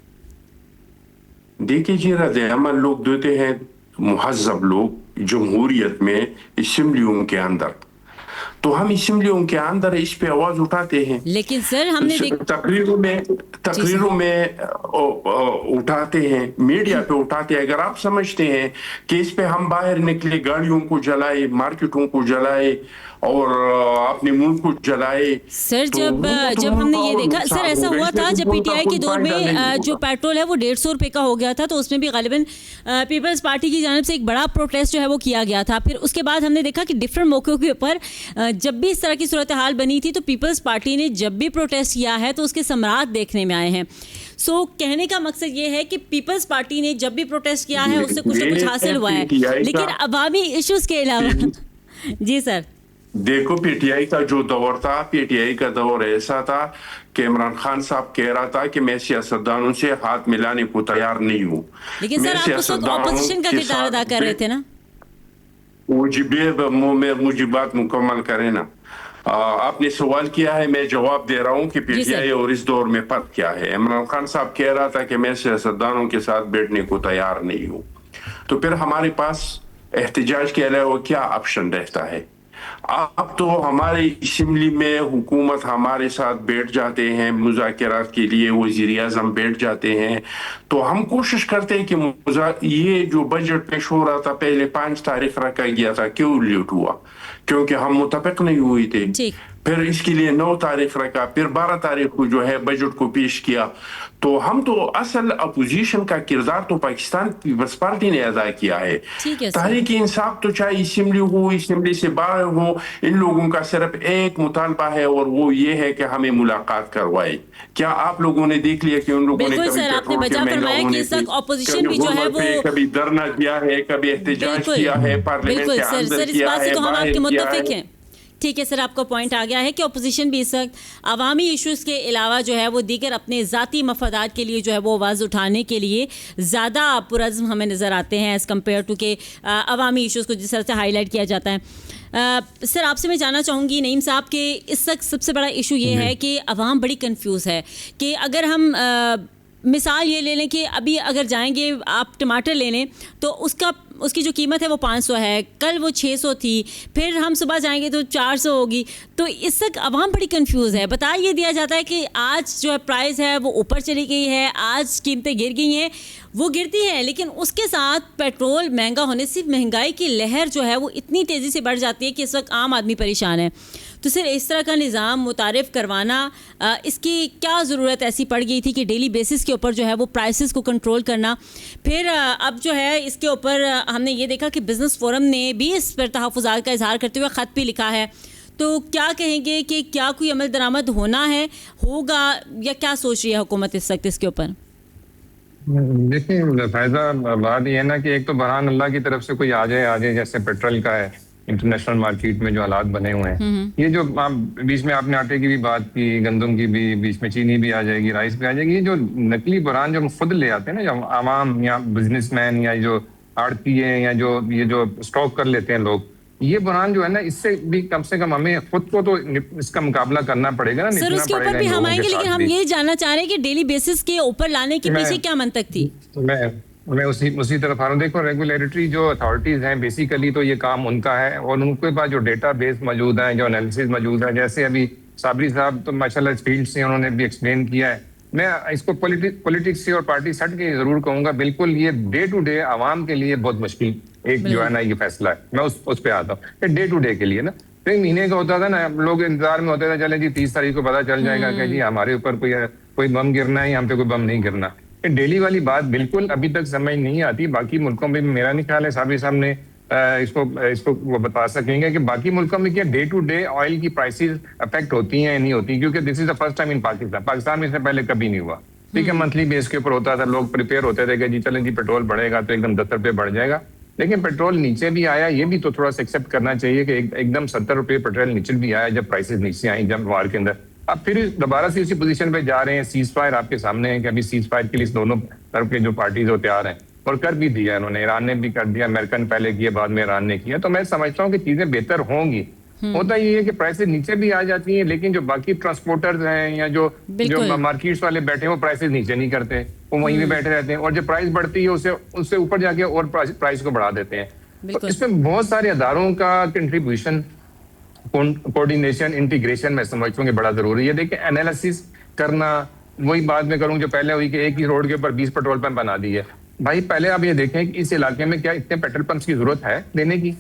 دیکھیے جی, رد عمل لوگ دیتے ہیں مہذب لوگ جمہوریت میں اسمبلیوں کے اندر, تو ہم اسمبلیوں کے اندر اس پہ آواز اٹھاتے ہیں. لیکن سر ہم نے تقریروں میں اٹھاتے ہیں, میڈیا پہ اٹھاتے ہیں. اگر آپ سمجھتے ہیں کہ اس پہ ہم باہر نکلے, گاڑیوں کو جلائے, مارکیٹوں کو جلائے اور اپنے ملک کو جلائے. سر جب ہم نے یہ دیکھا, سر ایسا ہوا تھا جب پی ٹی آئی کے دور میں جو پیٹرول ہے وہ 150 روپے کا ہو گیا تھا, تو اس میں بھی غالباً پیپلز پارٹی کی جانب سے ایک بڑا پروٹیسٹ جو ہے وہ کیا گیا تھا. پھر اس کے بعد ہم نے دیکھا کہ ڈفرینٹ موقعوں کے اوپر جب بھی اس طرح کی صورتحال بنی تھی تو پیپلز پارٹی نے جب بھی پروٹیسٹ کیا ہے تو اس کے ثمرات دیکھنے میں آئے ہیں. سو کہنے کا مقصد یہ ہے کہ پیپلز پارٹی نے جب بھی پروٹیسٹ کیا ہے اس سے کچھ نہ کچھ حاصل ہوا ہے, لیکن عوامی ایشوز کے علاوہ. جی سر, دیکھو, پی ٹی آئی کا جو دور تھا, پی ٹی آئی کا دور ایسا تھا کہ عمران خان صاحب کہہ رہا تھا کہ میں سیاستدانوں سے ہاتھ ملانے کو تیار نہیں ہوں. لیکن سر آپ اس وقت اپوزیشن کا کردار ادا کر رہے تھے نا. مجھے بات مکمل کرے نا. آپ نے سوال کیا ہے, میں جواب دے رہا ہوں کہ پی ٹی آئی اور اس دور میں فرق کیا ہے. عمران خان صاحب کہہ رہا تھا کہ میں سیاستدانوں کے ساتھ بیٹھنے کو تیار نہیں ہوں, تو پھر ہمارے پاس احتجاج کے علاوہ کیا آپشن رہتا ہے؟ اب تو ہمارے اسمبلی میں حکومت ہمارے ساتھ بیٹھ جاتے ہیں مذاکرات کے لیے, وزیر اعظم بیٹھ جاتے ہیں, تو ہم کوشش کرتے ہیں کہ یہ جو بجٹ پیش ہو رہا تھا پہلے 5 تاریخ رکھا گیا تھا, کیوں لیٹ ہوا؟ کیونکہ ہم متفق نہیں ہوئے تھے. پھر اس کے لیے 9 تاریخ رکھا, پھر 12 تاریخ کو جو ہے بجٹ کو پیش کیا. تو ہم تو اصل اپوزیشن کا کردار تو پاکستان پیپلز پارٹی نے ادا کیا ہے. تحریک انصاف تو چاہے اسمبلی ہو, اسمبلی سے باہر ہو, ان لوگوں کا صرف ایک مطالبہ ہے اور وہ یہ ہے کہ ہمیں ملاقات کروائے. کیا آپ لوگوں نے دیکھ لیا کہ ان لوگوں نے کبھی دھرنا کیا ہے, کبھی احتجاج کیا ہے, پارلیمنٹ کے اندر کیا ہے, باہر کیا ہے؟ ٹھیک ہے سر, آپ کو پوائنٹ آ گیا ہے کہ اپوزیشن بھی اس وقت عوامی ایشوز کے علاوہ جو ہے وہ دیگر اپنے ذاتی مفادات کے لیے جو ہے وہ آواز اٹھانے کے لیے زیادہ پرعزم ہمیں نظر آتے ہیں ایز کمپیئر ٹو کہ عوامی ایشوز کو جس طرح سے ہائی لائٹ کیا جاتا ہے. سر آپ سے میں جاننا چاہوں گی نعیم صاحب کہ اس وقت سب سے بڑا ایشو یہ ہے کہ عوام بڑی کنفیوز ہے کہ اگر ہم مثال یہ لے لیں کہ ابھی اگر جائیں گے آپ ٹماٹر لینے تو اس کی جو قیمت ہے وہ 500 ہے, کل وہ 600 تھی, پھر ہم صبح جائیں گے تو 400 ہوگی. تو اس سے عوام بڑی کنفیوز ہے. بتا یہ دیا جاتا ہے کہ آج جو ہے پرائز ہے وہ اوپر چلی گئی ہے, آج قیمتیں گر گئی ہیں, وہ گرتی ہیں, لیکن اس کے ساتھ پیٹرول مہنگا ہونے سے مہنگائی کی لہر جو ہے وہ اتنی تیزی سے بڑھ جاتی ہے کہ اس وقت عام آدمی پریشان ہے. تو سر اس طرح کا نظام متعارف کروانا, اس کی کیا ضرورت ایسی پڑ گئی تھی کہ ڈیلی بیسس کے اوپر جو ہے وہ پرائسز کو کنٹرول کرنا. پھر اب جو ہے اس کے اوپر ہم نے یہ دیکھا کہ بزنس فورم نے بھی اس پر تحفظات کا اظہار کرتے ہوئے خط بھی لکھا ہے. تو کیا کہیں گے کہ کیا کوئی عمل درآمد ہونا ہے, ہوگا, یا کیا سوچ رہی ہے حکومت اس وقت اس کے اوپر؟ دیکھیں فائدہ بات یہ ہے نا کہ ایک تو بہرحال اللہ کی طرف سے کوئی آ جائے جیسے پیٹرول کا ہے, انٹرنیشنل مارکیٹ میں جو حالات بنے ہوئے ہیں, یہ جو بیچ میں آپ نے آٹے کی بھی بات کی, گندم کی بھی, بیچ میں چینی بھی آ جائے گی, رائس بھی آ جائے گی. یہ جو نقلی بحران جو ہم خود لے آتے ہیں نا, جو عوام یا بزنس مین یا جو آڑتی ہیں یا جو یہ جو اسٹاک کر لیتے ہیں لوگ, یہ بحران جو ہے نا اس سے بھی کم سے کم ہمیں خود کو تو اس کا مقابلہ کرنا پڑے گا نا. سر اس کے اوپر بھی ہم آئیں گے, لیکن ہم یہ جاننا چاہ رہے ہیں کہ ڈیلی بیسس کے اوپر لانے کے پیچھے کیا منطق تھی. میں اسی طرف آ رہا ہوں. دیکھو ریگولیٹری جو اتھارٹیز ہیں بیسیکلی تو یہ کام ان کا ہے, اور ان کے پاس جو ڈیٹا بیس موجود ہے, جو انالیسز موجود ہے, جیسے ابھی صابری صاحب تو ماشاءاللہ فیلڈ سے انہوں نے بھی ایکسپلین کیا ہے. میں اس کو پولیٹکس سے اور پارٹی سٹ کے ضرور کہوں گا, بالکل یہ ڈے ٹو ڈے عوام کے لیے بہت مشکل ایک جو ہے نا یہ فیصلہ ہے. میں اس پہ آتا ہوں کہ ڈے ٹو ڈے کے لیے نا, ایک مہینے کا ہوتا تھا نا, لوگ انتظار میں ہوتے تھے چلیں جی 30 تاریخ کو پتہ چل جائے گا کہ جی ہمارے اوپر کوئی بم گرنا ہے یا ہم پہ کوئی بم نہیں گرنا. ڈیلی والی بات بالکل ابھی تک سمجھ نہیں آتی. باقی ملکوں میں میرا نہیں خیال ہے صابری صاحب نے اس کو وہ بتا سکیں گے کہ باقی ملکوں میں کیا ڈے ٹو ڈے آئل کی پرائسز افیکٹ ہوتی ہیں نہیں ہوتی, کیونکہ دس از دا فرسٹ ٹائم ان پاکستان میں اس سے پہلے کبھی نہیں ہوا. ٹھیک ہے, منتھلی بیس کے اوپر ہوتا تھا, لوگ پریپیئر ہوتے تھے کہ جی چلیں جی پیٹرول بڑھے گا تو ایک دم 10 روپے بڑھ جائے گا, لیکن پیٹرول نیچے بھی آیا. یہ بھی تو تھوڑا سا ایکسیپٹ کرنا چاہیے کہ ایک دم 70 روپے پیٹرول نیچے بھی آیا جب پرائسز نیچے آئیں جب وار کے اندر. اب پھر دوبارہ سے اسی پوزیشن پہ جا رہے ہیں. سیز فائر آپ کے سامنے ہے کہ ابھی سیز فائر کے لیے دونوں طرف کے جو پارٹیز وہ تیار ہیں, اور کر بھی دیا انہوں نے. ایران نے بھی کر دیا, امریکن پہلے کیا, بعد میں ایران نے کیا. تو میں سمجھتا ہوں کہ چیزیں بہتر ہوں گی. ہوتا یہ ہے کہ پرائسز نیچے بھی آ جاتی ہیں, لیکن جو باقی ٹرانسپورٹرز ہیں یا جو مارکیٹس والے بیٹھے ہیں وہ پرائسز نیچے نہیں کرتے, وہ وہیں بھی بیٹھے رہتے ہیں, اور جو پرائس بڑھتی ہے اس سے اوپر جا کے اور پرائس کو بڑھا دیتے ہیں. تو اس میں بہت سارے اداروں کا کنٹریبیوشن, کوآرڈینیشن, انٹیگریشن میں سمجھتا ہوں کہ بڑا ضروری ہے. دیکھیں انالیسس کرنا, وہی بات میں کروں جو پہلے ہوئی کہ ایک ہی روڈ کے اوپر 20 پیٹرول پمپ بنا دیے. بھائی پہلے آپ یہ دیکھیں کہ اس علاقے میں کیا اتنے پیٹرول پمپس کی ضرورت ہے دینے کی.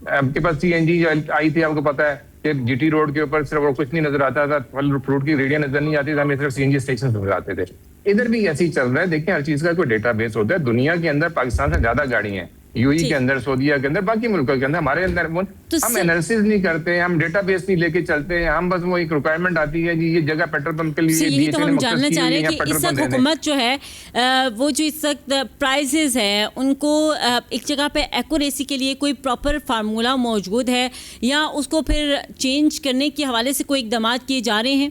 آپ کے پاس سی این جی آئی تھی, آپ کو پتا ہے کہ جی ٹی روڈ کے اوپر صرف وہ کچھ نہیں نظر آتا تھا, پھل فروٹ کی ریڑیاں نظر نہیں آتی تھی, ہمیں صرف سی این جی اسٹیشن نظر آتے تھے. ادھر بھی ایسے ہی چل رہا ہے. دیکھیں ہر چیز کا کوئی ڈیٹا بیس ہوتا ہے. دنیا کے اندر پاکستان سے زیادہ گاڑی ہیں, یو ای کے اندر, سعودیہ کے اندر, باقی ملکوں کے اندر. ہمارے اندر ہم انالیسز نہیں کرتے, ہم ڈیٹا بیس نہیں لے کے چلتے, ہم بس وہ ایک ریکوائرمنٹ آتی ہے جی یہ جگہ پیٹرول پمپ کے لیے. یہی تو ہم جاننا چاہ رہے ہیں کہ اس وقت حکومت جو ہے وہ جو اس وقت پرائزز ہیں ان کو ایک جگہ پہ ایکوریسی کے لیے کوئی پراپر فارمولا موجود ہے, یا اس کو پھر چینج کرنے کے حوالے سے کوئی اقدامات کیے جا رہے ہیں؟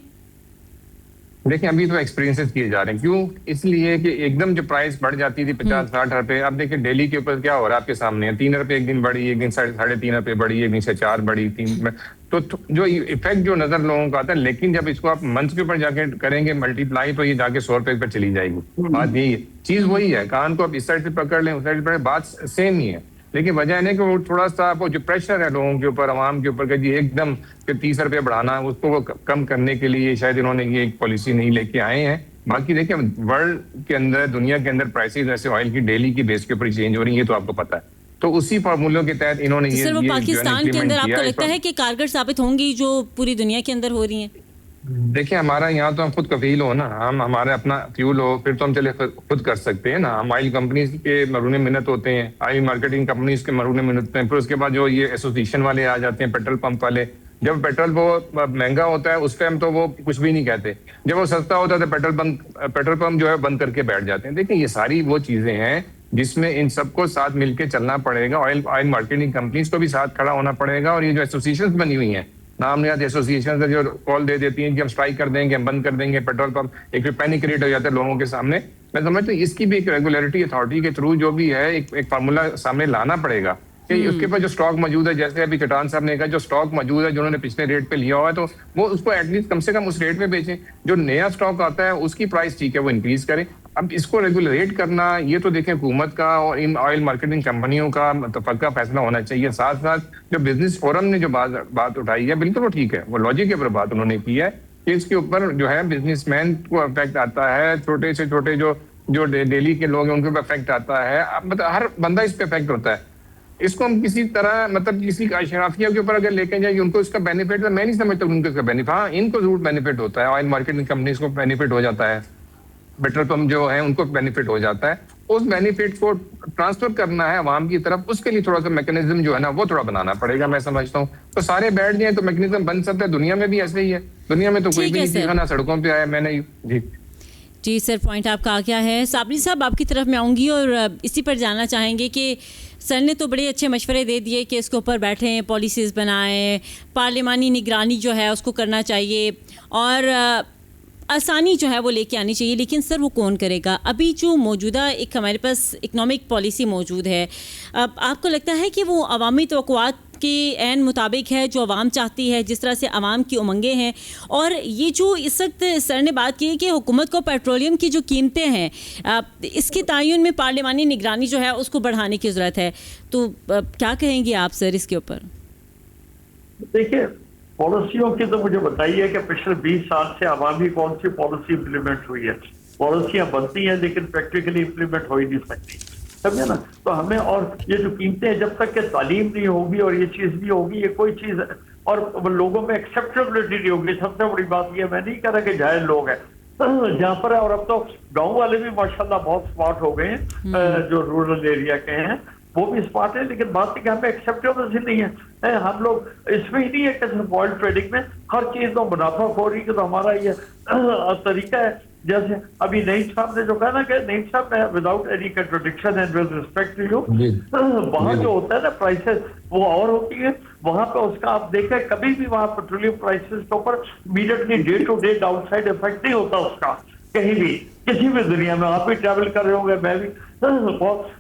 دیکھیں ابھی تو ایکسپیرینسز کیے جا رہے ہیں. کیوں؟ اس لیے کہ ایک دم جو پرائس بڑھ جاتی تھی 50-60 روپے, اب دیکھیں ڈیلی کے اوپر کیا ہو رہا ہے آپ کے سامنے ہے. 3 روپے ایک دن بڑھی, ایک دن 3.5 روپے بڑھی, ایک دن سے 4 بڑھی, 3. تو جو افیکٹ جو نظر لوگوں کا آتا ہے, لیکن جب اس کو آپ منتھ کے اوپر جا کے کریں گے ملٹیپلائی تو یہ جا کے 100 روپے پر چلی جائے گی. بات یہی ہے, چیز وہی ہے. کان کو آپ اس سائڈ سے پکڑ لیں, اس سائڈ سے پکڑ, بات سیم ہی ہے. لیکن وجہ ہے کہ وہ تھوڑا سا وہ جو پریشر ہے لوگوں کے اوپر, عوام کے اوپر کہ جی ایک دم کہ 30 روپے بڑھانا, اس کو وہ کم کرنے کے لیے شاید انہوں نے یہ ایک پالیسی نہیں لے کے آئے ہیں. باقی دیکھیں ورلڈ کے اندر, دنیا کے اندر پرائسز ایسے آئل کی ڈیلی کی بیس کے اوپر چینج ہو رہی ہیں, یہ تو آپ کو پتا ہے. تو اسی فارمولوں کے تحت انہوں نے یہ سر وہ پاکستان کے اندر آپ کو لگتا ہے کہ کارگر ثابت ہوں گی جو پوری دنیا کے اندر ہو رہی ہیں؟ دیکھیں ہمارا یہاں تو ہم خود کفیل ہو نا, ہم ہمارے اپنا فیول ہو, پھر تو ہم چلے خود کر سکتے ہیں نا. ہم آئل کمپنیز کے مرہون منت ہوتے ہیں, آئل مارکیٹنگ کمپنیز کے مرہون منت ہوتے ہیں. پھر اس کے بعد جو یہ ایسوسیشن والے آ جاتے ہیں, پیٹرول پمپ والے, جب پیٹرول وہ مہنگا ہوتا ہے اس ٹائم تو وہ کچھ بھی نہیں کہتے, جب وہ سستا ہوتا ہے تو پیٹرول پمپ جو ہے بند کر کے بیٹھ جاتے ہیں. دیکھیں یہ ساری وہ چیزیں ہیں جس میں ان سب کو ساتھ مل کے چلنا پڑے گا. آئل مارکیٹنگ کمپنیز کو بھی ساتھ کھڑا ہونا پڑے گا. اور یہ جو ایسوسیشنز بنی ہوئی ہیں, نام نہاد ایسوسیشن جو کال دے دیتی ہیں کہ ہم اسٹرائک کر دیں گے, ہم بند کر دیں گے پیٹرول پمپ, ایک پینک کریٹ ہو جاتا ہے لوگوں کے سامنے. میں سمجھتا ہوں اس کی بھی ایک ریگولیٹری اتھارٹی کے تھرو جو بھی ہے ایک فارمولا سامنے لانا پڑے گا کہ اس کے پاس جو اسٹاک موجود ہے, جیسے ابھی چٹان صاحب نے کہا جو اسٹاک موجود ہے جو انہوں نے پچھلے ریٹ پہ لیا ہوا ہے, تو وہ اس کو ایٹ لیسٹ کم سے کم اس ریٹ پہ بیچیں. جو نیا اسٹاک آتا ہے اس کی پرائس ٹھیک ہے وہ انکریز کریں. اب اس کو ریگولیٹ کرنا یہ تو دیکھیں حکومت کا اور ان آئل مارکیٹنگ کمپنیوں کا متفقہ فیصلہ ہونا چاہیے. ساتھ ساتھ جو بزنس فورم نے جو بات اٹھائی ہے بالکل وہ ٹھیک ہے, وہ لاجک کے اوپر بات انہوں نے کی ہے کہ اس کے اوپر جو ہے بزنس مین کو افیکٹ آتا ہے, چھوٹے سے چھوٹے جو ڈیلی کے لوگ ہیں ان کو افیکٹ آتا ہے, مطلب ہر بندہ اس پہ افیکٹ ہوتا ہے. اس کو ہم کسی طرح مطلب کسی اشرافیہ کے اوپر اگر لے کے جائیں ان کو اس کا بینیفٹ, میں نہیں سمجھتا ان کو اس کا بینیفٹ. ہاں ان کو ضرور بینیفٹ ہوتا ہے, آئل مارکیٹنگ کمپنیز کو بینیفٹ ہو جاتا ہے, پیٹرول پمپ جو ہیں ان کو بینیفٹ ہو جاتا ہے. اس بینیفٹ کو ٹرانسفر کرنا ہے عوام کی طرف, اس کے لیے تھوڑا سا میکنزم جو ہے نا وہ تھوڑا بنانا پڑے گا, میں سمجھتا ہوں. تو سارے بیٹھ جائیں تو میکنزم بن سکتا ہے. دنیا میں بھی ایسے ہی ہے, دنیا میں تو کوئی بھی نہیں دکھا, نہ سڑکوں پہ آیا میں نے. جی سر, پوائنٹ آپ کا آ گیا ہے. صابری صاحب آپ کی طرف میں آؤں گی اور اسی پر جاننا چاہیں گے کہ سر نے تو بڑے اچھے مشورے دے دیے کہ اس کے اوپر بیٹھیں, پالیسیز بنائیں, پارلیمانی نگرانی جو ہے اس کو کرنا چاہیے اور آسانی جو ہے وہ لے کے آنی چاہیے. لیکن سر وہ کون کرے گا؟ ابھی جو موجودہ ایک ہمارے پاس اکنامک پالیسی موجود ہے, اب آپ کو لگتا ہے کہ وہ عوامی توقعات کے عین مطابق ہے جو عوام چاہتی ہے, جس طرح سے عوام کی امنگیں ہیں؟ اور یہ جو اس وقت سر نے بات کی ہے کہ حکومت کو پیٹرولیم کی جو قیمتیں ہیں اس کے تعین میں پارلیمانی نگرانی جو ہے اس کو بڑھانے کی ضرورت ہے, تو کیا کہیں گے آپ سر اس کے اوپر؟ دیکھیے پالیسیوں کی تو مجھے بتائیے کہ پچھلے 20 سال سے عوامی کون سی پالیسی امپلیمنٹ ہوئی ہے؟ پالیسیاں بنتی ہیں لیکن پریکٹیکلی امپلیمنٹ ہو ہی نہیں سکتی, سمجھے نا. تو ہمیں, اور یہ جو قیمتیں جب تک کہ تعلیم نہیں ہوگی اور یہ چیز نہیں ہوگی, یہ کوئی چیز اور لوگوں میں ایکسیپٹیبلٹی نہیں ہوگی. سب سے بڑی بات یہ, میں نہیں کہہ رہا کہ جاہل لوگ ہیں جہاں پر ہے, اور اب تو گاؤں والے بھی ماشاءاللہ بہت اسمارٹ ہو گئے ہیں, جو رورل ایریا کے ہیں وہ بھی اسمارٹ ہے. لیکن بات ہے کہ ہمیں ایکسیپٹیبل نہیں ہے. ہم لوگ اس میں ہی نہیں ہے کہ صرف آئل ٹریڈنگ میں ہر چیز میں منافع خوری کی تو ہمارا یہ طریقہ ہے. جیسے ابھی نعیم صاحب نے جو کہا نا کہ نعیم صاحب میں without any contradiction and with respect to you, وہاں جو ہوتا ہے نا پرائسز وہ اور ہوتی ہے وہاں پہ. اس کا آپ دیکھیں کبھی بھی وہاں پیٹرولیم پرائسز کے اوپر immediately day to day downside effect نہیں ہوتا اس کا کہیں بھی, کسی بھی دنیا میں. آپ بھی ٹریول کر رہے ہوں گے, میں بھی,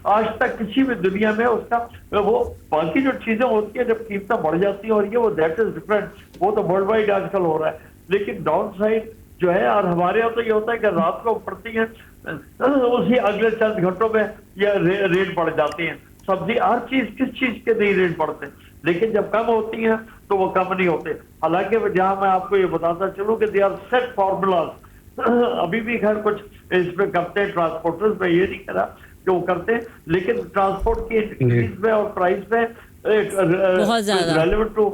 آج تک کسی بھی دنیا میں اس کا وہ باقی جو چیزیں ہوتی ہیں جب قیمتیں بڑھ جاتی ہیں اور یہ وہ دیٹ از ڈفرینٹ, وہ تو ورلڈ وائڈ آج کل ہو رہا ہے. لیکن ڈاؤن سائڈ جو ہے, اور ہمارے یہاں تو یہ ہوتا ہے کہ رات کو پڑتی ہیں اسی اگلے چند گھنٹوں میں یہ ریٹ بڑھ جاتی ہیں. سبزی ہر چیز کس چیز کے نہیں ریٹ بڑھتے, لیکن جب کم ہوتی ہیں تو وہ کم نہیں ہوتے. حالانکہ جہاں میں آپ کو یہ بتاتا چلوں کہ دے آر سیٹ فارمولاز, ابھی بھی خیر کچھ اس پہ کرتے ہیں ٹرانسپورٹرز, میں یہ نہیں کہہ رہا کہ وہ کرتے ہیں, لیکن ٹرانسپورٹ کی انکریز میں اور پرائز میں بہت زیادہ ریلیونٹ ٹو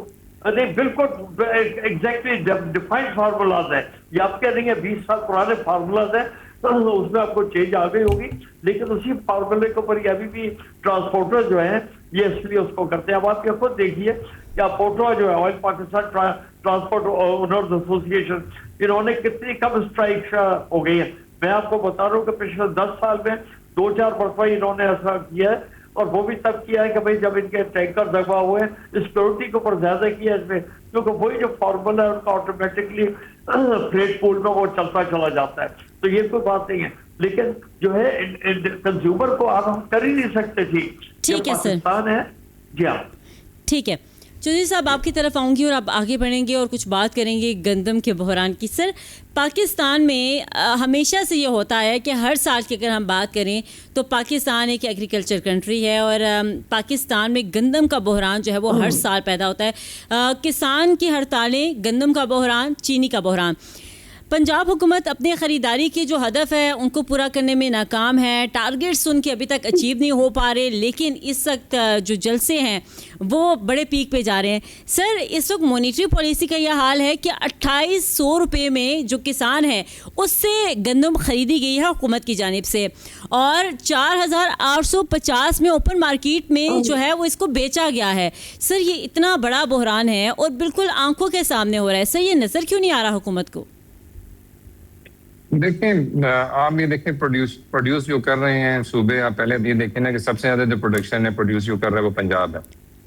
نہیں بالکل ایگزیکٹلی ڈیفائنڈ فارمولاز ہیں. یہ آپ کہہ رہی ہیں 20 سال پرانے فارمولاز ہیں, اس میں آپ کو چینج آ گئی ہوگی, لیکن اسی فارمولے کے اوپر یہ ابھی بھی ٹرانسپورٹر جو ہیں یہ اس لیے اس کو کرتے ہیں. اب آپ یہ خود دیکھیے کہ پوٹرا جو ہے آئل پاکستان ٹرانسپورٹ اونرز ایسوسی ایشن, انہوں نے کتنی کم اسٹرائک ہو گئی ہے. میں آپ کو بتا رہا ہوں کہ پچھلے 10 سال میں 2-4 مرتبہ انہوں نے ایسا کیا ہے, اور وہ بھی تب کیا ہے کہ بھئی جب ان کے ٹینکر دبا ہوئے ہیں, سیکورٹی کے اوپر زیادہ کیا ہے اس میں, کیونکہ وہی جو فارمولا ہے ان کا آٹومیٹکلی فریٹ پول میں وہ چلتا چلا جاتا ہے. تو یہ کوئی بات نہیں ہے, لیکن جو ہے کنزیومر کو آپ ہم کر ہی نہیں سکتے تھی. ٹھیک ہے سر, پاکستان ہے. جی ہاں ٹھیک ہے. چودھری صاحب آپ کی طرف آؤں گی اور آپ آگے بڑھیں گے اور کچھ بات کریں گے گندم کے بحران کی. سر پاکستان میں ہمیشہ سے یہ ہوتا ہے کہ ہر سال کی اگر ہم بات کریں تو پاکستان ایک ایگریکلچر کنٹری ہے اور پاکستان میں گندم کا بحران جو ہے وہ ہر سال پیدا ہوتا ہے. کسان کی ہڑتالیں, گندم کا بحران, چینی کا بحران. پنجاب حکومت اپنے خریداری کے جو ہدف ہے ان کو پورا کرنے میں ناکام ہے. ٹارگیٹس ان کے ابھی تک اچیو نہیں ہو پا رہے, لیکن اس وقت جو جلسے ہیں وہ بڑے پیک پہ جا رہے ہیں. سر اس وقت مانیٹری پالیسی کا یہ حال ہے کہ 2800 روپے میں جو کسان ہے اس سے گندم خریدی گئی ہے حکومت کی جانب سے, اور 4850 میں اوپن مارکیٹ میں جو ہے وہ اس کو بیچا گیا ہے. سر یہ اتنا بڑا بحران ہے اور بالکل آنکھوں کے سامنے ہو رہا ہے. سر یہ نظر کیوں نہیں آ رہا حکومت کو؟ دیکھیں آپ یہ دیکھیں پروڈیوس جو کر رہے ہیں صوبے, آپ پہلے یہ دیکھیں نا کہ سب سے زیادہ جو پروڈکشن ہے پروڈیوس جو کر رہا ہے وہ پنجاب ہے,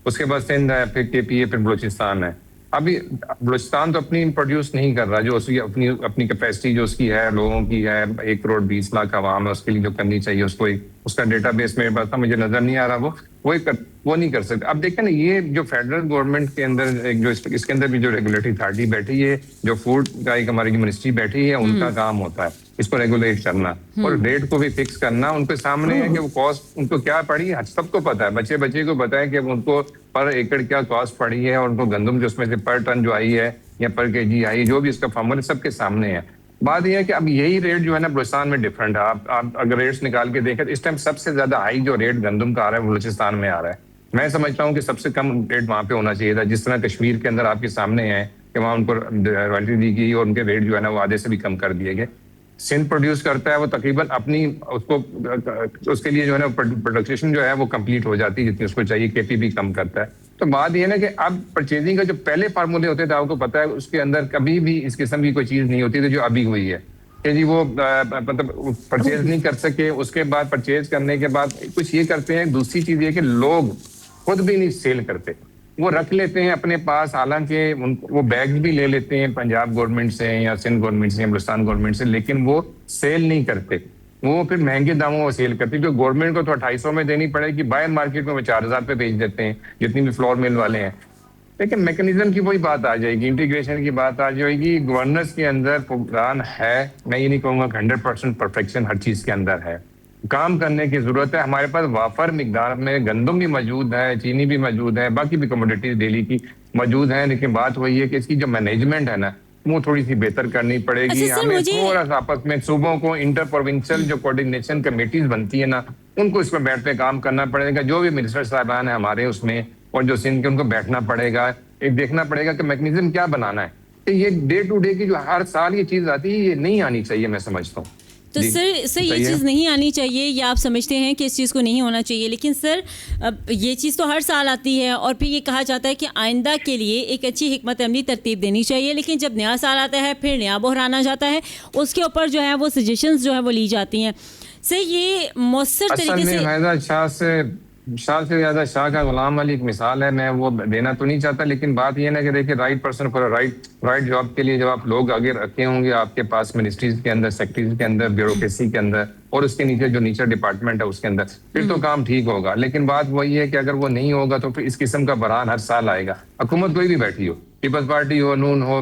اس کے بعد سندھ ہے, پھر کے پی اے, پھر بلوچستان ہے. ابھی بلوچستان تو اپنی پروڈیوس نہیں کر رہا, جو اس کی اپنی کیپیسٹی جو اس کی ہے لوگوں کی ہے 1 کروڑ 20 لاکھ عوام ہے, اس کے لیے جو کرنی چاہیے اس کو, اس کا ڈیٹا بیس میرے پاس تھا, مجھے نظر نہیں آ رہا وہ, وہ نہیں کر سکتے. اب دیکھیں نا, یہ جو فیڈرل گورنمنٹ کے اندر جو اس کے اندر بھی جو ریگولیٹری اتھارٹی بیٹھی ہے, جو فوڈ کا ایک ہماری منسٹری بیٹھی ہے, ان کا کام ہوتا ہے اس کو ریگولیٹ کرنا اور ریٹ کو بھی فکس کرنا. ان کے سامنے ہے کہ وہ کاسٹ ان کو کیا پڑی ہے, سب کو پتا ہے, بچے کو پتا ہے کہ ان کو پر ایکڑ کیا کاسٹ پڑی ہے, اور ان کو گندم جو اس میں سے پر ٹن جو آئی ہے یا پر کے جی آئی, جو بھی اس کا فارمولا سب کے سامنے ہے. بات یہ ہے کہ اب یہی ریٹ جو ہے نا بلوچستان میں ڈفرنٹ ہے. آپ اگر ریٹس نکال کے دیکھیں تو اس ٹائم سب سے زیادہ ہائی جو ریٹ گندم کا آ رہا ہے بلوچستان میں آ رہا ہے. میں سمجھتا ہوں کہ سب سے کم ریٹ وہاں پہ ہونا چاہیے تھا, جس طرح کشمیر کے اندر آپ کے سامنے ہے کہ وہاں ان کو رائلٹی دی گئی اور ان کے ریٹ جو ہے نا وہ آدھے سے بھی کم کر دیے گئے. سندھ پروڈیوس کرتا ہے وہ تقریباً اپنی اس کے لیے جو ہے نا پروڈکشن جو ہے وہ کمپلیٹ ہو جاتی ہے جتنی اس کو چاہیے, کے پی بھی کم کرتا ہے. تو بات یہ ہے نا کہ اب پرچیزنگ کا جو پہلے فارمولے ہوتے تھے آپ کو پتا ہے اس کے اندر کبھی بھی اس قسم کی کوئی چیز نہیں ہوتی تھی جو ابھی ہوئی ہے کہ جی وہ مطلب پرچیز نہیں کر سکے. اس کے بعد پرچیز کرنے کے بعد کچھ یہ کرتے ہیں. دوسری چیز یہ کہ لوگ خود بھی نہیں سیل کرتے, وہ رکھ لیتے ہیں اپنے پاس, حالانکہ وہ بیگ بھی لے لیتے ہیں پنجاب گورنمنٹ سے یا سندھ گورنمنٹ سے یا بلوچستان گورنمنٹ سے, لیکن وہ سیل نہیں کرتے. وہ پھر مہنگے داموں میں سیل کرتے ہیں جو گورنمنٹ کو تو 250 میں دینی پڑے گی, باہر مارکیٹ میں وہ 4000 پہ بیچ دیتے ہیں جتنی بھی فلور مل والے ہیں. لیکن میکنزم کی وہی بات آ جائے گی, انٹیگریشن کی بات آ جائے گی. گورننس کے اندر پروگرام ہے, میں یہ نہیں کہوں گا 100% پرفیکشن ہر چیز کے اندر ہے, کام کرنے کی ضرورت ہے. ہمارے پاس وافر مقدار میں گندم بھی موجود ہے, چینی بھی موجود ہے, باقی بھی کموڈیٹیز ڈیلی کی موجود ہیں, لیکن بات وہی ہے کہ اس کی جو مینجمنٹ ہے نا وہ تھوڑی سی بہتر کرنی پڑے گی. ہمیں تھوڑا سا آپس میں صوبوں کو انٹر پروونشل جو کوارڈینیشن کمیٹیز بنتی ہے نا ان کو اس میں بیٹھ کے کام کرنا پڑے گا. جو بھی منسٹر صاحبان ہیں ہمارے اس میں اور جو سندھ کے, ان کو بیٹھنا پڑے گا, ایک دیکھنا پڑے گا کہ میکنزم کیا بنانا ہے. کہ یہ ڈے ٹو ڈے کی جو ہر سال یہ چیز آتی ہے یہ نہیں آنی چاہیے, میں سمجھتا ہوں. تو سر یہ چیز نہیں آنی چاہیے یا آپ سمجھتے ہیں کہ اس چیز کو نہیں ہونا چاہیے؟ لیکن سر یہ چیز تو ہر سال آتی ہے اور پھر یہ کہا جاتا ہے کہ آئندہ کے لیے ایک اچھی حکمت عملی ترتیب دینی چاہیے, لیکن جب نیا سال آتا ہے پھر نیا بحران آ جاتا ہے, اس کے اوپر جو ہے وہ سجیشنز جو ہے وہ لی جاتی ہیں. سر یہ مؤثر طریقے سے شاہ سے زیادہ شاہ کا غلام والی ایک مثال ہے, میں وہ دینا تو نہیں چاہتا, لیکن بات یہ ہے کہ دیکھیں right person for right job کے لیے جب آپ لوگ آگے رکھے ہوں گے آپ کے پاس منسٹریز کے اندر, سیکٹریز کے اندر, بیوروکریسی کے اندر اور اس کے نیچے جو نیچر ڈپارٹمنٹ ہے اس کے اندر, پھر تو کام ٹھیک ہوگا. لیکن بات وہی ہے کہ اگر وہ نہیں ہوگا تو پھر اس قسم کا بحران ہر سال آئے گا. حکومت کوئی بھی بیٹھی ہو, پیپلز پارٹی ہو, نون ہو,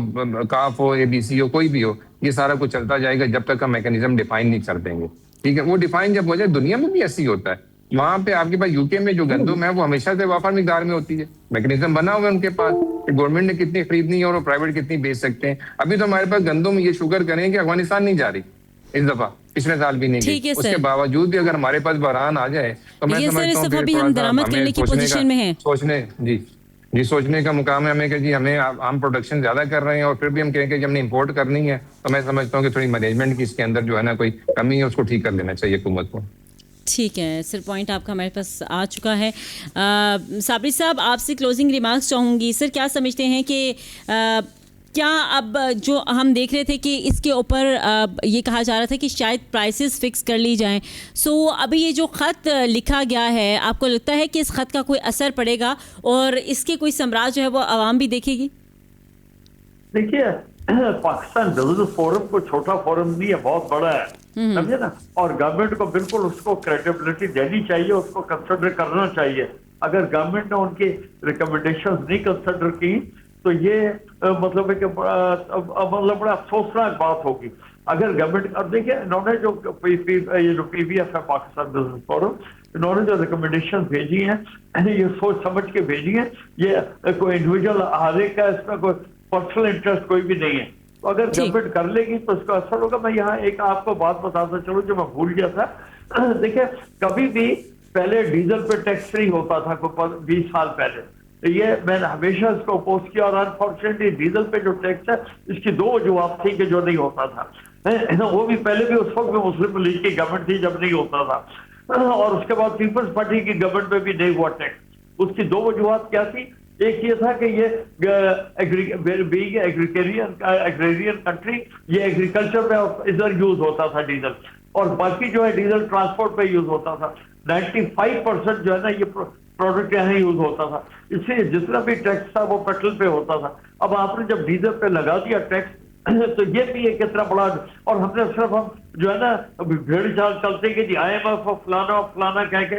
کاف ہو, اے بی سی ہو, کوئی بھی ہو, یہ سارا کچھ چلتا جائے گا جب تک ہم میکنزم ڈیفائن نہیں کر دیں گے. ٹھیک ہے, وہ ڈیفائن جب ہو جائے, دنیا میں بھی ایسی ہوتا ہے. وہاں پہ آپ کے پاس یو کے میں جو گندم ہے وہ ہمیشہ سے وافر مقدار میں ہوتی ہے, میکنزم بنا ہوا ہے ان کے پاس کہ گورنمنٹ نے کتنی خریدنی ہے اور پرائیویٹ کتنی بیچ سکتے ہیں. ابھی تو ہمارے پاس گندم یہ شوگر کریں کہ افغانستان نہیں جا رہی اس دفعہ, پچھلے سال بھی نہیں گئی. اس کے باوجود بھی اگر ہمارے پاس بحران آ جائے تو میں سمجھتا ہوں پھر سوچنے کا مقام ہے ہمیں کہ جی ہمیں ہم پروڈکشن زیادہ کر رہے ہیں اور پھر بھی ہم کہیں کہ ہم نے امپورٹ کرنی ہے, تو میں سمجھتا ہوں کہ تھوڑی مینجمنٹ کی اس کے اندر جو ہے نا کوئی کمی ہے اس کو ٹھیک کر لینا چاہیے حکومت کو. ٹھیک ہے سر, پوائنٹ آپ کا ہمارے پاس آ چکا ہے. صابری صاحب آپ سے کلوزنگ ریمارکس چاہوں گی. سر کیا سمجھتے ہیں کہ کیا اب جو ہم دیکھ رہے تھے کہ اس کے اوپر یہ کہا جا رہا تھا کہ شاید پرائسز فکس کر لی جائیں, سو ابھی یہ جو خط لکھا گیا ہے آپ کو لگتا ہے کہ اس خط کا کوئی اثر پڑے گا اور اس کے کوئی ثمرات جو ہے وہ عوام بھی دیکھے گی؟ دیکھیے پاکستان بزنس فورم کو چھوٹا فورم نہیں ہے, بہت بڑا ہے, سمجھے نا, اور گورنمنٹ کو بالکل اس کو کریڈیبلٹی دینی چاہیے, اس کو کنسیڈر کرنا چاہیے. اگر گورنمنٹ نے ان کی ریکمنڈیشن نہیں کنسیڈر کی تو یہ مطلب ہے کہ مطلب بڑا افسوسناک بات ہوگی. اگر گورنمنٹ, اب دیکھیں انہوں نے جو پی وی ایف ہے پاکستان بزنس فورم, انہوں نے جو ریکمنڈیشن بھیجی ہیں یہ سوچ سمجھ کے بھیجی ہیں, یہ کوئی انڈیویجل ہر ایک کا اس میں کوئی پرسنل انٹرسٹ کوئی بھی نہیں ہے. تو اگر گورنمنٹ کر لے گی تو اس کا اثر ہوگا. میں یہاں ایک آپ کو بات بتاتا چلوں جو میں بھول گیا تھا. دیکھیں کبھی بھی پہلے ڈیزل پہ ٹیکس فری ہوتا تھا 20 سال پہلے, یہ میں نے ہمیشہ اس کو اپوز کیا, اور انفارچونیٹلی ڈیزل پہ جو ٹیکس ہے اس کی 2 وجوہات تھی کہ جو نہیں ہوتا تھا. وہ بھی پہلے بھی اس وقت میں مسلم لیگ کی گورنمنٹ تھی جب نہیں ہوتا تھا, اور اس کے بعد پیپلز پارٹی کی گورنمنٹ میں بھی نہیں ہوا ٹیکس. اس کی 2 وجوہات کیا تھی؟ ایک یہ تھا کہ یہ ایگریرین کنٹری, یہ ایگریکلچر میں ادھر یوز ہوتا تھا ڈیزل, اور باقی جو ہے ڈیزل ٹرانسپورٹ پہ یوز ہوتا تھا. 95% جو ہے نا یہ پروڈکٹ یہاں یوز ہوتا تھا, اس لیے جتنا بھی ٹیکس تھا وہ پیٹرول پہ ہوتا تھا. اب آپ نے جب ڈیزل پہ لگا دیا ٹیکس تو یہ بھی ایک اتنا بڑا, اور ہم نے صرف ہم جو ہے نا بھیڑ چال چلتے کہ جی IMF اور فلانا کہہ کے